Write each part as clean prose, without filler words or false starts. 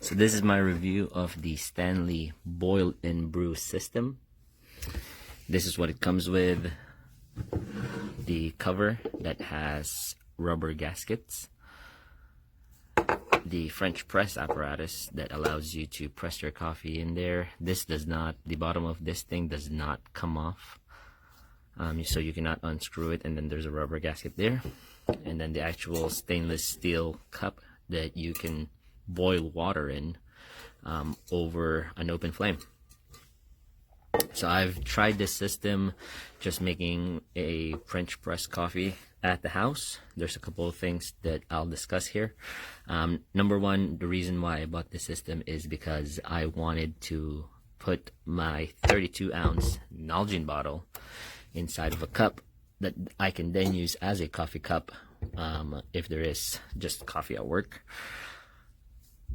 So this is my review of the Stanley Boil and Brew system. This is what it comes with. The cover that has rubber gaskets. The French press apparatus that allows you to press your coffee in there. This does not, the bottom of this thing does not come off. So you cannot unscrew it, and then there's a rubber gasket there. And then the actual stainless steel cup that you can boil water in over an open flame. So I've tried this system just making a French press coffee at the house. There's a couple of things that I'll discuss here. Number one, the reason why I bought this system is because I wanted to put my 32-ounce Nalgene bottle inside of a cup that I can then use as a coffee cup if there is just coffee at work.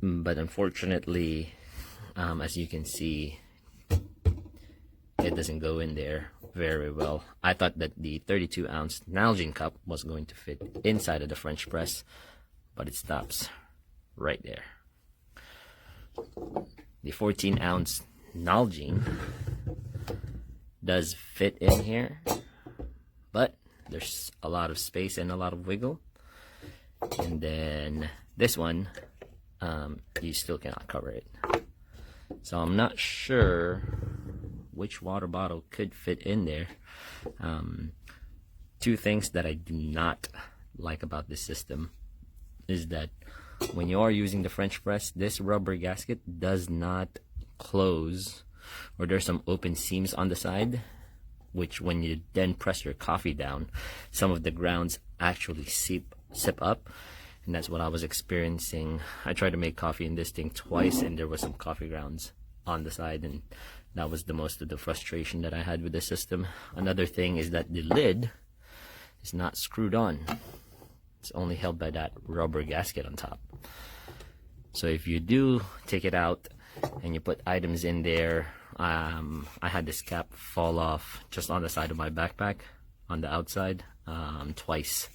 But unfortunately, as you can see, it doesn't go in there very well. I thought that the 32-ounce Nalgene cup was going to fit inside of the French press, but it stops right there. The 14-ounce Nalgene does fit in here, but there's a lot of space and a lot of wiggle. And then this one, you still cannot cover it. So I'm not sure which water bottle could fit in there. Two things that I do not like about this system is that when you are using the French press, this rubber gasket does not close, or there's some open seams on the side, which when you then press your coffee down, some of the grounds actually sip up. And that's what I was experiencing. I tried to make coffee in this thing twice, and there was some coffee grounds on the side, and that was the most of the frustration that I had with the system. Another thing is that the lid is not screwed on. It's only held by that rubber gasket on top. So if you do take it out and you put items in there, I had this cap fall off just on the side of my backpack on the outside twice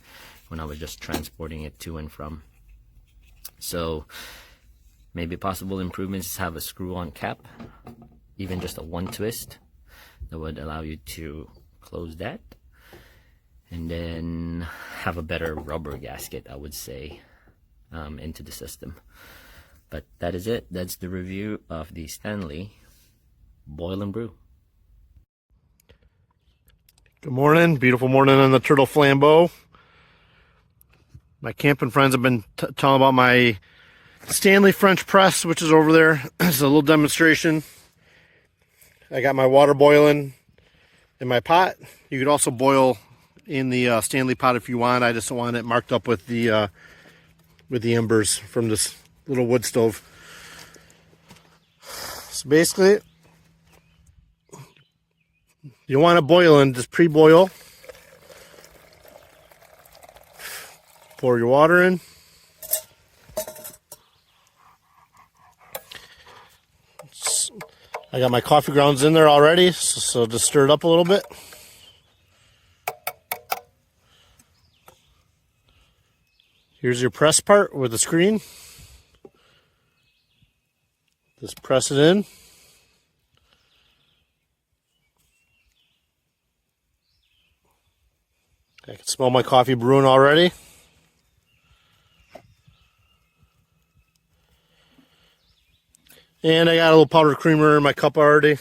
when I was just transporting it to and from. So maybe possible improvements is have a screw-on cap, even just a one twist that would allow you to close that, and then have a better rubber gasket, I would say, into the system. But that is it. That's the review of the Stanley Boil and Brew. Good morning, beautiful morning on the Turtle Flambeau. My camping friends have been telling about my Stanley French press, which is over there. It's a little demonstration. I got my water boiling in my pot. You could also boil in the Stanley pot if you want. I just want it marked up with the embers from this little wood stove. So basically, you want to boil in, just pre-boil. Pour your water in. I got my coffee grounds in there already, so just stir it up a little bit. Here's your press part with the screen. Just press it in. I can smell my coffee brewing already. And I got a little powdered creamer in my cup already.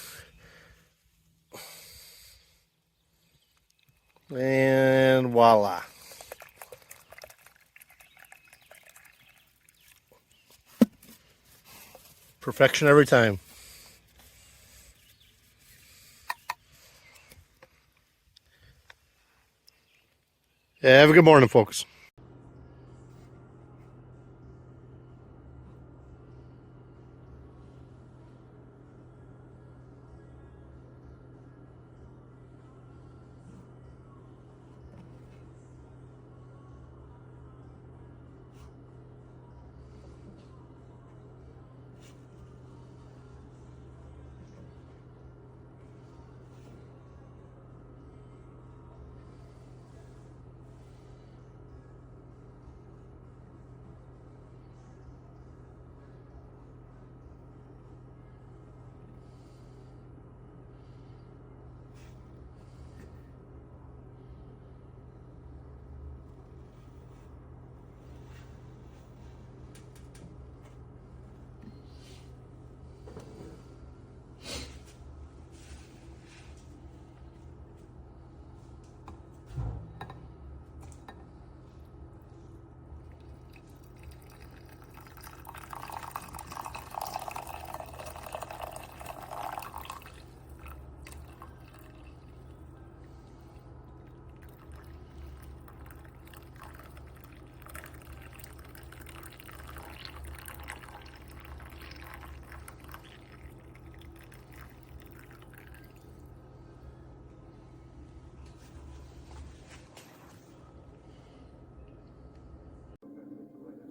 And voila. Perfection every time. Yeah, have a good morning, folks.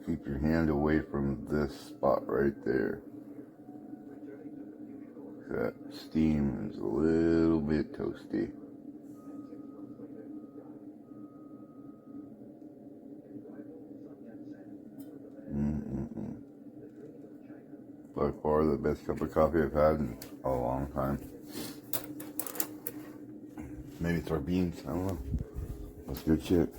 keep your hand away from this spot right there. That steam is a little bit toasty. By far the best cup of coffee I've had in a long time. Maybe it's our beans, I don't know. That's good shit.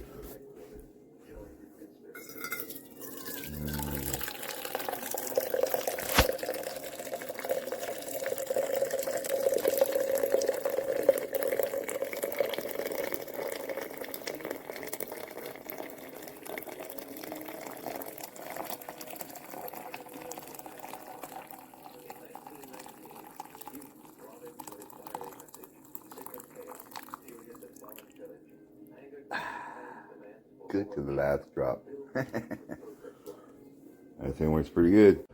Good to the last drop. I think works pretty good.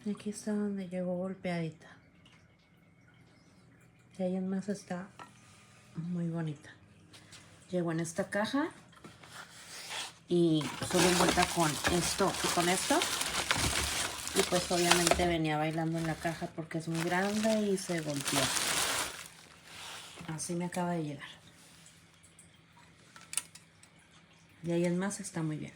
Aquí está donde llegó golpeadita. Y ahí en más está muy bonita. Llegó en esta caja y solo envuelta con esto y con esto. Y pues obviamente venía bailando en la caja porque es muy grande y se golpeó. Así me acaba de llegar. Y ahí en más está muy bien.